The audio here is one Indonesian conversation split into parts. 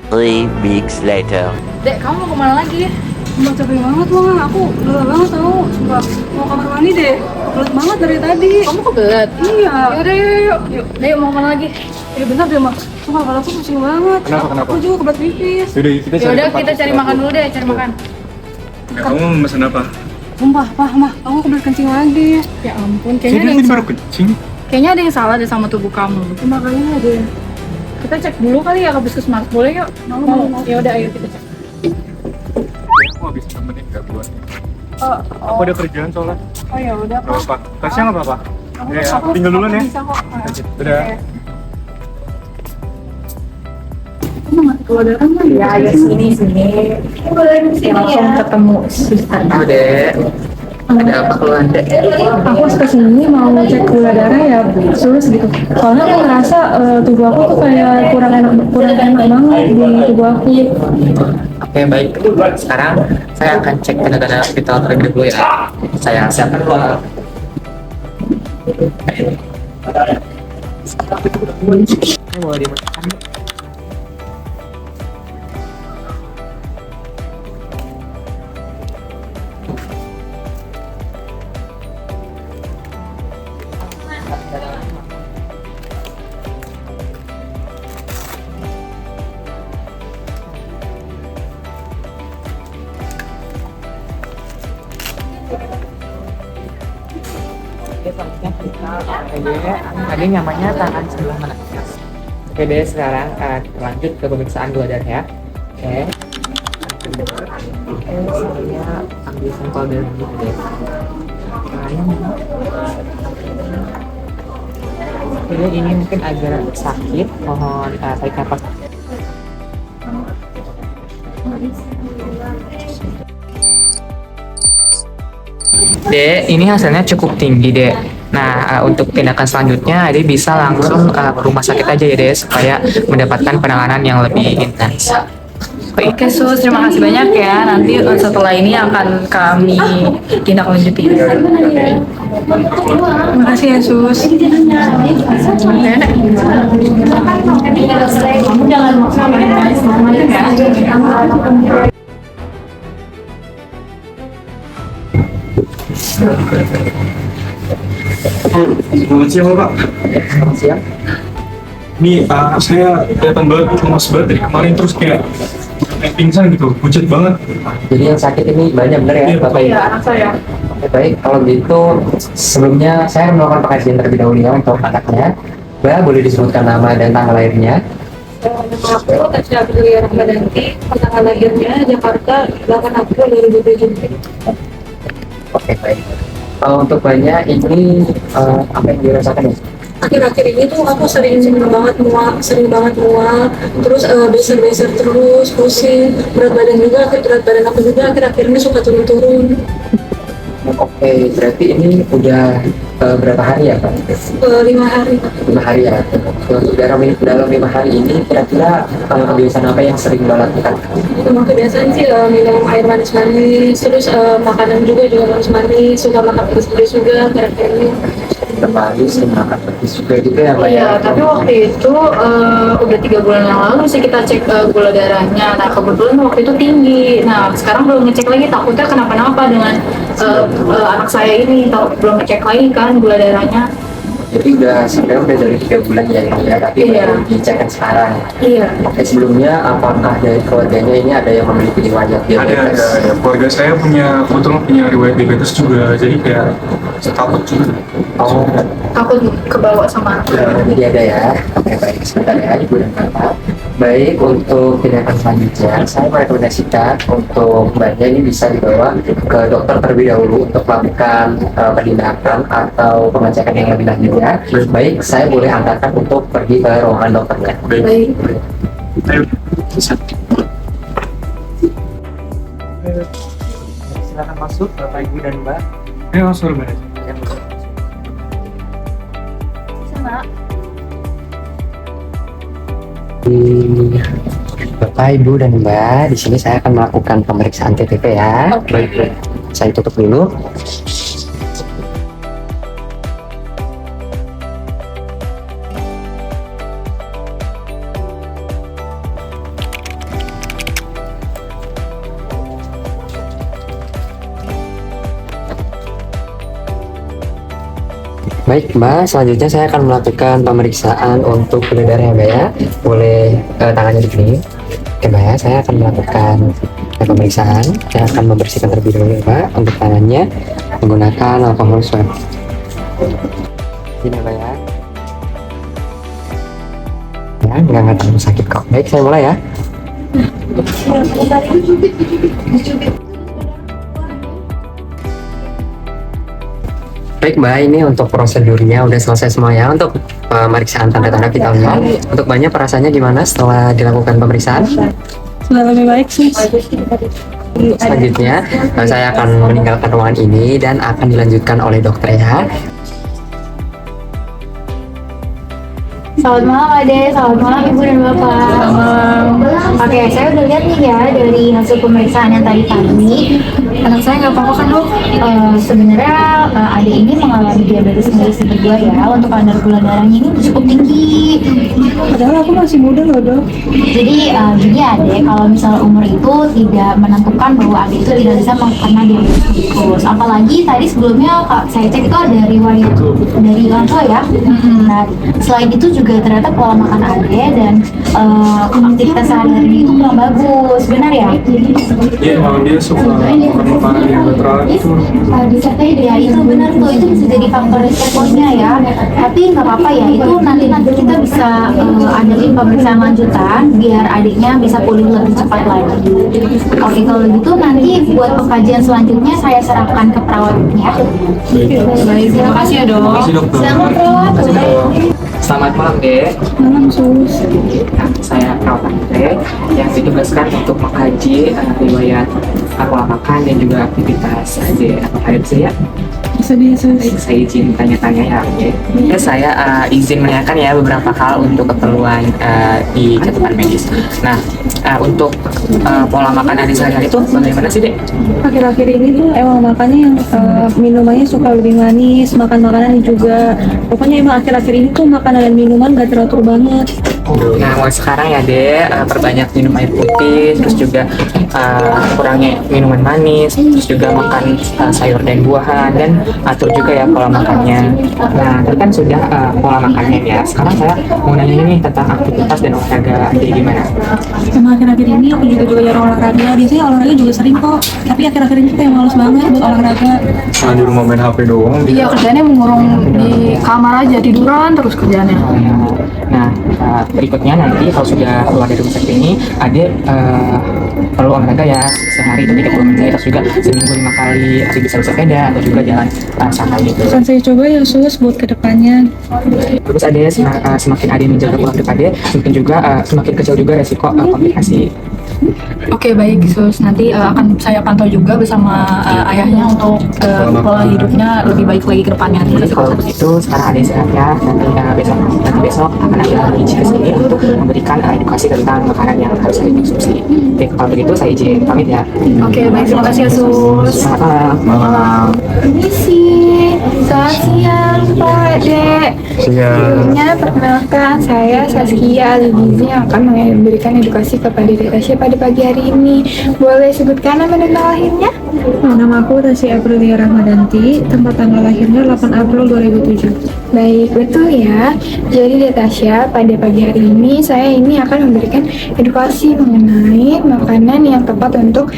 3 weeks later. Dek, kamu mau kemana lagi? Sumpah capek banget loh, aku lelah banget tau. Sumpah mau kamar mandi deh, berat banget dari tadi. Kamu kebelet? Iya. Yaudah, yuk. Dek, mau kemana lagi? Bentar deh mak, sumpah kepala aku pusing banget. Kenapa? Aku juga kebelet pipis. Yaudah, kita cari Yaudah, tempat kita cari istirahat makan dulu deh, cari makan. Ya, kamu mau pesan apa? Sumpah, mah, aku kebelet kencing lagi. Ya ampun, Jadi kayaknya tadi baru kencing. ada yang salah deh sama tubuh kamu. Makanya deh. Kita cek dulu kali ya ke puskesmas, boleh yuk? Mau. Yaudah, ayo kita cek. Ya, aku habis nemenin gak buat. Aku ada kerjaan soalnya. Oh ya udah Gak apa-apa. Kasih nggak apa-apa? Ya, aku tinggal duluan ya. Bisa kok. Udah. Kamu nggak keluar darah nggak? Ya, ayo sini. Langsung ketemu suster. Dek, ada apa keluhan dek? Aku kesini mau cek gula darah ya, terus gitu. Soalnya aku ngerasa tubuh aku tuh kayak kurang enak banget di tubuh aku. Oke baik, sekarang saya akan cek tenaga vital terlebih dahulu ya. Saya siapkan dulu. Ini boleh dimakan. Oke, selanjutnya kita tadi nyamannya tangan sebelah mana? Oke deh, sekarang kita lanjut ke pemeriksaan gula darah ya. Oke, saya ambil sampel darah dulu deh. Tangannya mana? Oke, ini mungkin agak sakit, mohon tarik nafas. Dek, ini hasilnya cukup tinggi, Dek. Nah, untuk tindakan selanjutnya, Dek bisa langsung ke rumah sakit aja ya, Dek, supaya mendapatkan penanganan yang lebih intens. Oke, Sus, terima kasih banyak ya. Nanti setelah ini akan kami tindak lanjuti. Terima kasih ya sus. Kamu jangan maksa ya. Selamat siang Pak. Selamat siang. Ini saya kelihatan banget lemas banget dari kemarin terus kayak pingsan gitu, pucat banget. Jadi yang sakit ini banyak bener ya, Iya, Bapak? Iya, anak saya. Oke, baik, kalau gitu sebelumnya saya melakukan pengkajian terlebih dahulu ya untuk anaknya. Mbak, boleh disebutkan nama dan tanggal lahirnya? Aku Tasya Aprilia Rahmadanti, tanggal lahirnya Jakarta 8 April 2007. Oke, baik. Untuk banyak ini apa yang dirasakan ya? Akhir-akhir ini tuh aku sering banget mual, terus beser-beser terus, pusing, berat badan aku juga akhir-akhir ini suka turun-turun. Oke, berarti ini udah berapa hari ya Pak? 5 hari. 5 hari ya. Untuk dalam 5 hari ini kira-kira kebiasaan apa yang sering Mbak lakukan? Cuma kebiasaan sih minum air manis-manis, terus makanan juga manis-manis, suka makan pedas-pedas juga akhir-akhir ini. Kembali sering makan petis juga gitu ya Mbak? Iya, tapi waktu itu udah 3 bulan yang lalu sih kita cek gula darahnya. Nah, kebetulan waktu itu tinggi. Nah, sekarang belum ngecek lagi, takutnya kenapa-napa dengan anak saya ini. Belum ngecek lagi kan gula darahnya. Jadi sebenarnya udah dari 3 bulan ya ini ya, tapi Iya. baru dicekkan sekarang. Iya. Oke, sebelumnya apakah dari keluarganya ini ada yang memiliki riwayat diabetes? Ada. Keluarga saya kebetulan punya riwayat diabetes juga, jadi kayak saya takut juga. Oh, Takut kebawa sama anak. jadi ada ya. Oke, baik, sebentar ya Ibu dan Bapak. Baik, untuk tindakan selanjutnya, saya merekomendasikan untuk mbaknya ini bisa dibawa ke dokter terlebih dahulu untuk melakukan penindakan atau pengecekan yang lebih lanjut ya. Baik, saya boleh antarkan untuk pergi ke ruangan dokternya. Baik. Ayo, bisa. Silakan masuk Bapak Ibu dan Mbak. Ayo langsung Mbak. Mbak. Bapak, Ibu, dan Mbak, di sini saya akan melakukan pemeriksaan TTP ya. Oke. Saya tutup dulu. Baik Mbak, selanjutnya saya akan melakukan pemeriksaan untuk gula darah ya Mbak ya. Boleh tangannya di sini. Oke Mbak ya, saya akan melakukan pemeriksaan. Saya akan membersihkan terlebih dulu ya Mbak untuk tangannya menggunakan alkohol swab. Ini Mbak ya. Ya, nggak terlalu sakit kok. Baik, saya mulai ya. Baik Mbak, ini untuk prosedurnya udah selesai semua ya untuk pemeriksaan tanda-tanda vitalnya. Untuk Mbaknya perasaannya gimana setelah dilakukan pemeriksaan? Sudah lebih baik sih. Selanjutnya saya akan meninggalkan ruangan ini dan akan dilanjutkan oleh dokter ya. Selamat malam Ade, selamat malam Ibu dan Bapak. Selamat malam. Oke, saya udah lihat nih ya dari hasil pemeriksaan yang tadi pagi. Anak saya nggak apa-apa kan dok? Sebenarnya Ade ini mengalami diabetes mellitus tipe 2 ya. Untuk kadar gula darahnya ini cukup tinggi. Padahal aku masih muda loh dok. Jadi gini Ade, kalau misalnya umur itu tidak menentukan bahwa Ade itu tidak bisa kena diabetes mellitus. Apalagi tadi sebelumnya saya cek itu ada riwayat dari orang tua ya. Nah, selain itu juga ternyata pola makan Ade dan aktivitas sehari-hari itu kurang bagus, benar ya? Iya, emang dia suka makan makanan yang berat itu. Ya itu benar tuh, itu bisa jadi faktor resikonya ya. Tapi nggak apa-apa ya, itu nanti kita bisa adain pemeriksaan lanjutan biar adiknya bisa pulih lebih cepat lagi. Oke, kalau gitu nanti buat pengkajian selanjutnya saya serahkan ke perawatnya. Baik, terima kasih ya dok. Terima kasih dokter. Selamat perawat. Selamat malam Dek. Malam sus. Saya perawat Dek yang ditugaskan untuk mengkaji riwayat pola makan dan juga aktivitas Dek. Apakah ada bisa ya? Bisa dia sus. Baik, saya izin tanya-tanya ya, Dek. Ya, saya izin menanyakan ya beberapa hal untuk keperluan di catatan medis. Nah, untuk pola makan adik sehari-hari itu bagaimana sih, Dek? Akhir-akhir ini tuh emang makannya yang minumannya suka lebih manis, makan makanan juga. Pokoknya emang akhir-akhir ini tuh makanan dan minuman gak teratur banget. Nah, mulai sekarang ya, Dek, perbanyak minum air putih, terus juga kurangnya minuman manis, terus juga makan sayur dan buahan, dan atur juga ya pola makannya. Nah, itu kan sudah pola makannya ya. Sekarang saya mau nanya ini tentang aktivitas dan olahraga, jadi gimana? Emang akhir-akhir ini aku juga jarang olahraga. Biasanya olahraga juga sering kok. Tapi akhir-akhir ini kayak males banget buat olahraga. Nah, di rumah main HP doang. Iya, kerjanya mengurung di kamar aja, tiduran terus kerjanya. Nah, berikutnya nanti kalau sudah keluar dari rumah sakit ini, Ade perlu olahraga ya sehari 30 menit, terus juga seminggu 5 kali Ade bisa bersepeda atau juga jalan santai gitu. Akan saya coba ya sus buat kedepannya. Terus Ade semakin Ade menjaga pola hidup Ade, mungkin juga semakin kecil juga resiko komplikasi. Oke, baik Sus, nanti akan saya pantau juga bersama ayahnya untuk pola hidupnya lebih baik lagi ke depannya. Jadi kalau begitu sekarang Ade istirahat ya, nanti besok akan ada izin ke sini untuk memberikan edukasi tentang makanan yang harus Ade konsumsi. Oke, kalau begitu saya izin pamit ya. Oke, baik, terima kasih ya Sus. Selamat malam. Permisi, selamat siang Pak Dek. Sebelumnya perkenalkan saya Saskia Aligizi yang akan memberikan edukasi kepada Dek Tasya pada pagi hari ini. Boleh sebutkan nama dan tanggal lahirnya? Nama aku Tasya Aprilia Rahmadanti, tempat tanggal lahirnya 8 April 2007. Baik, betul ya. Jadi Dek Tasya, pada pagi hari ini saya akan memberikan edukasi mengenai makanan yang tepat untuk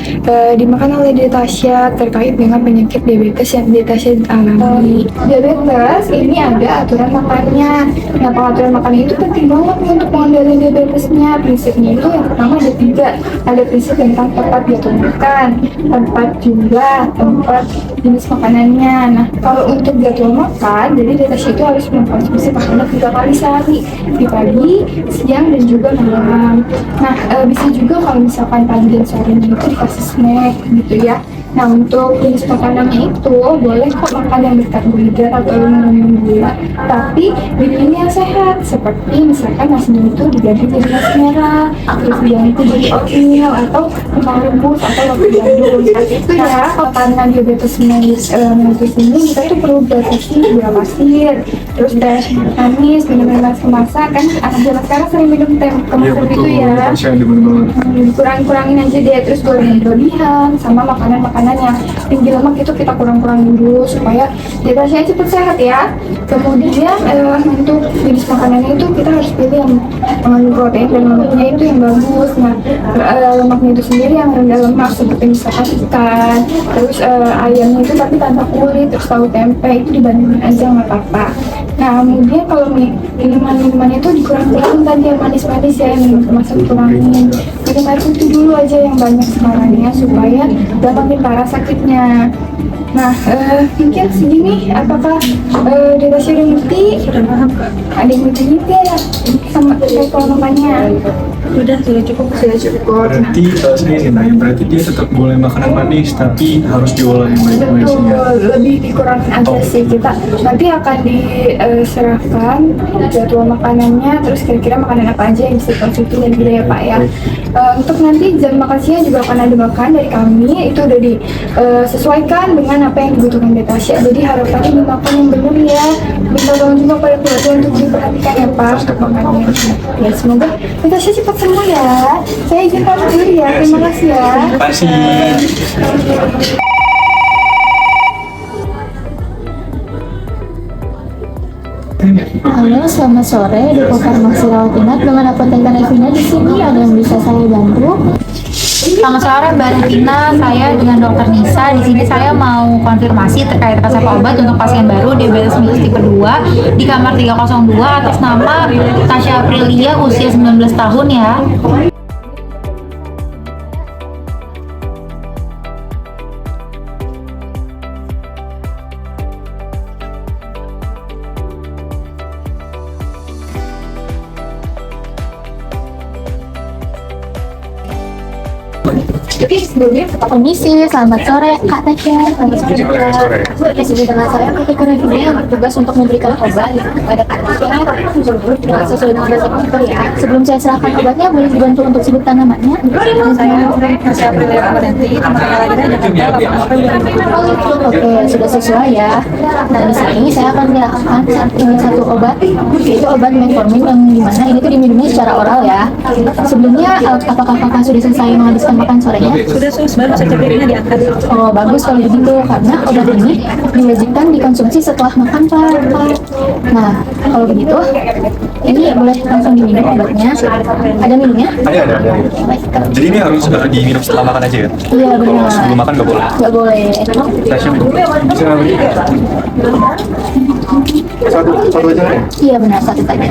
dimakan oleh Dek Tasya terkait dengan penyakit diabetes yang Dek Tasya alami. Diabetes ini ada aturan makannya. Nah, pengaturan makan itu penting banget nih untuk mengendalikan diabetesnya. Prinsipnya itu yang pertama ada 3. Ada prinsip tentang tempat jatuh makan, tempat jumlah, tempat jenis makanannya. Nah, kalau untuk jadwal makan, jadi Dek Tasya itu harus mengkonsumsi makanan 3 kali sehari, di pagi, siang, dan juga malam. Nah, bisa juga kalau misalkan pagi dan sorenya itu dikasih snack gitu ya. Nah, untuk jenis makanannya itu boleh kok makan yang berkarbohidrat atau mengandung gula, tapi bikin yang sehat, seperti misalkan nasinya itu diganti jadi nasi merah, terus diganti jadi oatmeal atau kentang rebus atau roti gandum. Itu ya, karena diabetes mellitus ini kita tuh perlu batasi gula pasir, terus teh manis, minuman kemasan. Kan anak zaman sekarang sering minum teh kemasan gitu ya. Kasihan di bener banget. Kurang-kurangin aja deh, terus gorengan berlebihan sama makanan makanan yang tinggi lemak itu kita kurang-kurangin dulu supaya Dek Tasya cepat sehat ya. Kemudian untuk jenis makanannya itu kita harus pilih yang mengandung protein dan lemaknya itu yang bagus. Nah, lemaknya itu sendiri yang rendah lemak seperti misalkan ikan, terus ayamnya itu tapi tanpa kulit, terus tahu tempe itu dibandingin aja nggak apa-apa. Nah, kemudian kalau minuman itu dikurang-kurangin tadi yang manis-manis ya, yang minum kemasan kurangin. Minum air putih dulu aja yang banyak sekarang ya supaya gak makin parah sakitnya. Nah, mungkin segini apakah Dek Tasya udah ngerti? Sudah paham Kak. Ada yang mau tanya ya sama terkait pola makannya? Sudah cukup. Sudah cukup. Berarti saya ingin nanya, berarti dia tetap boleh makanan manis tapi harus diolah yang baik-baik sih ya? Betul, lebih dikurangin aja sih kita. Nanti akan diserahkan jadwal makanannya, terus kira-kira makanan apa aja yang bisa dikonsumsi dan tidak ya Pak ya. Untuk nanti jam makan siang juga akan ada makan dari kami, itu udah disesuaikan dengan apa yang dibutuhkan Dek Tasya. Jadi harapannya dimakan yang benar ya. Minta tolong juga pada keluarga untuk diperhatikan ya Pak untuk makannya. Ya semoga Dek Tasya cepat sembuh ya. Saya izin pamit dulu ya. Terima kasih ya. Terima kasih. Halo, selamat sore. Depo Farmasi Rawat Inap dengan apoteker Evina di sini. Ada yang bisa saya bantu? Selamat sore Mbak Retina, saya dengan Dokter Nisa. Di sini saya mau konfirmasi terkait resep obat untuk pasien baru diabetes mellitus tipe 2 di kamar 302 atas nama Tasya Aprilia, usia 19 tahun ya. Permisi, selamat sore Kak Tasya. Selamat sore Kak. Di sini dengan saya apoteker Evina yang bertugas untuk memberikan obat kepada Kak Tasya sesuai dengan resep dokter ya. Sebelum saya serahkan obatnya, boleh dibantu untuk sebutkan namanya? Saya Tasya Aprilia Amarenti, nomor lainnya Oke, sudah sesuai ya. Nah, di sini saya akan menyerahkan satu obat, yaitu obat metformin yang dimana ini tuh diminumnya secara oral ya. Sebelumnya, apakah kakak sudah selesai menghabiskan makan sorenya? sudah baru saja piringnya diangkat. Oh, bagus kalau begitu, karena obat ini diwajibkan dikonsumsi setelah makan Pak. Nah, kalau begitu, ini boleh langsung diminum obatnya. Ada minumnya? Ada. Baik, Kak. Jadi ini harus diminum setelah makan aja ya? Iya benar. Sebelum makan nggak boleh? Nggak boleh. Tasya bisa ngambil? Satu aja ya? Iya benar, satu saja.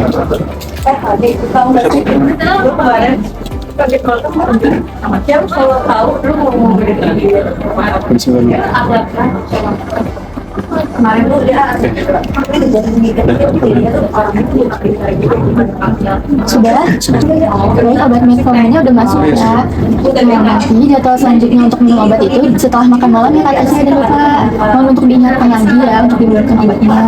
Sudah? Baik, obat metforminnya udah masuk ya. Nah, nanti jadwal selanjutnya untuk minum obat itu setelah makan malam ya Kak Tasya, dan lupa mohon untuk diingatkan lagi ya untuk diberikan obatnya.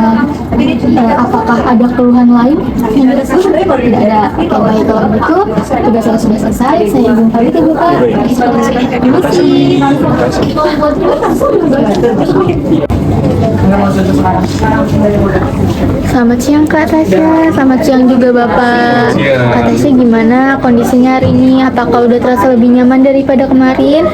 Apakah ada keluhan lain yang dirasakan? Tidak ada. Oke, baik kalau begitu tugas saya sudah selesai. Saya izin pamit ya Bu Kak. Terima kasih. Selamat siang Kak Tasya, selamat siang juga Bapak. Kak Tasya gimana kondisinya hari ini? Apakah udah terasa lebih nyaman daripada kemarin?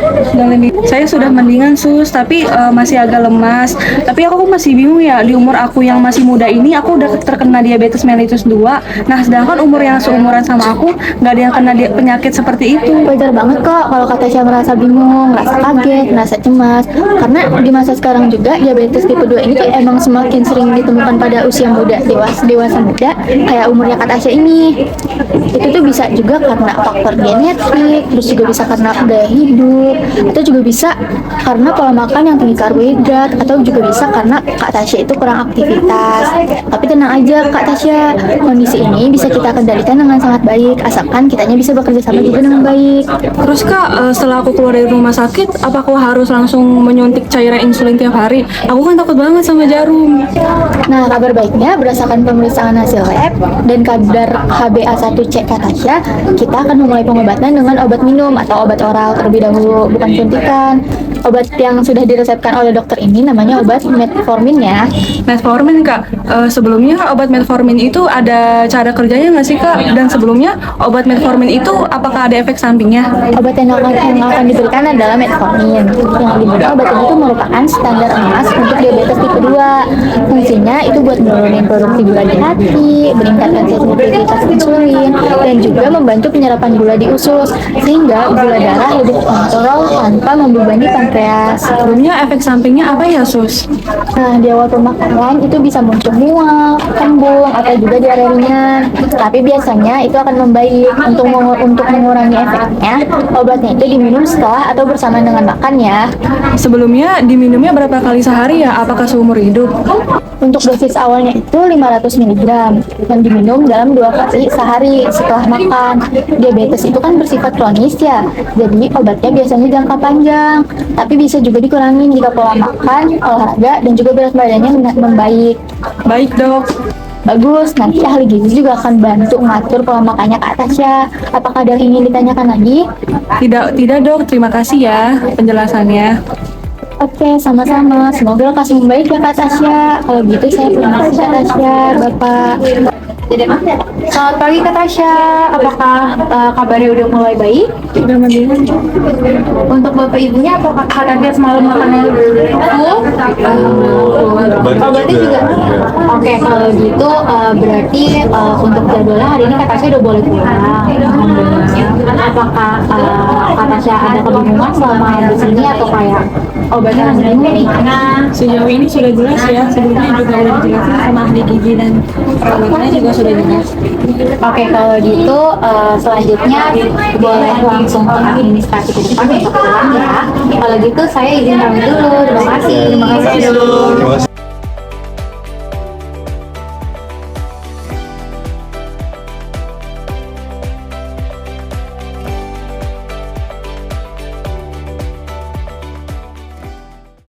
Saya sudah mendingan sus, tapi masih agak lemas. Tapi aku masih bingung ya, di umur aku yang masih muda ini aku udah terkena diabetes mellitus 2. Nah, sedangkan umur yang seumuran sama aku nggak ada yang kena penyakit seperti itu. Wajar banget kok kalau Kak Tasya merasa bingung, merasa kaget, merasa cemas. Karena di masa sekarang juga diabetes tipe 2 ini tuh emang semakin sering ditemukan pada usia muda, dewasa muda, kayak umurnya Kak Tasya ini. Itu tuh bisa juga karena faktor genetik, terus juga bisa karena gaya hidup, atau juga bisa karena pola makan yang tinggi karbohidrat, atau juga bisa karena Kak Tasya itu kurang aktivitas. Tapi tenang aja Kak Tasya, kondisi ini bisa kita kendalikan dengan sangat baik, asalkan kitanya bisa bekerja sama juga dengan baik. Terus Kak, setelah aku keluar dari rumah sakit, apa aku harus langsung menyuntik cairan insulin tiap hari? Aku kan takut banget sama jarum. Nah, kabar baiknya berdasarkan pemeriksaan hasil lab dan kadar HbA1c Katasha, kita akan memulai pengobatan dengan obat minum atau obat oral terlebih dahulu, bukan suntikan. Obat yang sudah diresepkan oleh dokter ini namanya obat metformin ya. Metformin Kak, sebelumnya obat metformin itu ada cara kerjanya nggak sih Kak? Dan sebelumnya obat metformin itu apakah ada efek sampingnya? Obat yang akan diberikan adalah metformin. Yang dimana obat ini itu merupakan standar emas untuk diabetes tipe 2. Fungsinya itu buat menurunin produksi gula di hati, meningkatkan sensitivitas insulin, dan juga membantu penyerapan gula di usus, sehingga gula darah lebih terkontrol tanpa membebani pankreas. Sebelumnya efek sampingnya apa ya Sus? Nah, di awal pemakaian itu bisa muncul mual, kembung, atau juga diare ringan. Tapi biasanya itu akan membaik. Untuk mengurangi efeknya, obatnya itu diminum setelah atau bersama dengan makan ya. Sebelumnya diminumnya berapa kali sehari ya? Apakah seumur hidup? Untuk dosis awalnya itu 500 mg yang diminum dalam 2 kali sehari setelah makan. Diabetes itu kan bersifat kronis ya, jadi obatnya biasanya jangka panjang. Tapi bisa juga dikurangi jika pola makan, olahraga, dan juga berat badannya membaik. Baik dok. Bagus, nanti ahli gizi juga akan bantu mengatur pola makannya Kak Tasya. Apakah ada yang ingin ditanyakan lagi? Tidak dok, terima kasih ya penjelasannya. Oke, sama-sama. Semoga lekas membaik ya Kak Tasya. Kalau gitu saya permisi Kak Tasya, Bapak. Selamat pagi Kak Tasya, apakah kabarnya udah mulai baik? Udah mendingan. Untuk bapak ibunya apakah Kak Tasya semalam makannya full? Obatnya juga? Oke, kalau gitu berarti untuk jadwalnya hari ini Kak Tasya udah boleh pulang. Apakah Kak Tasya ada kebingungan selama di sini atau kayak obatnya masih bingung nih? Sejauh ini sudah jelas ya, sebelumnya juga udah dijelasin sama ahli gizi dan obatnya juga sudah jelas. Oke, kalau gitu selanjutnya boleh langsung ke administrasi ke depan untuk pulang ya. Kalau gitu saya izin pamit dulu. Terima kasih. Terima kasih.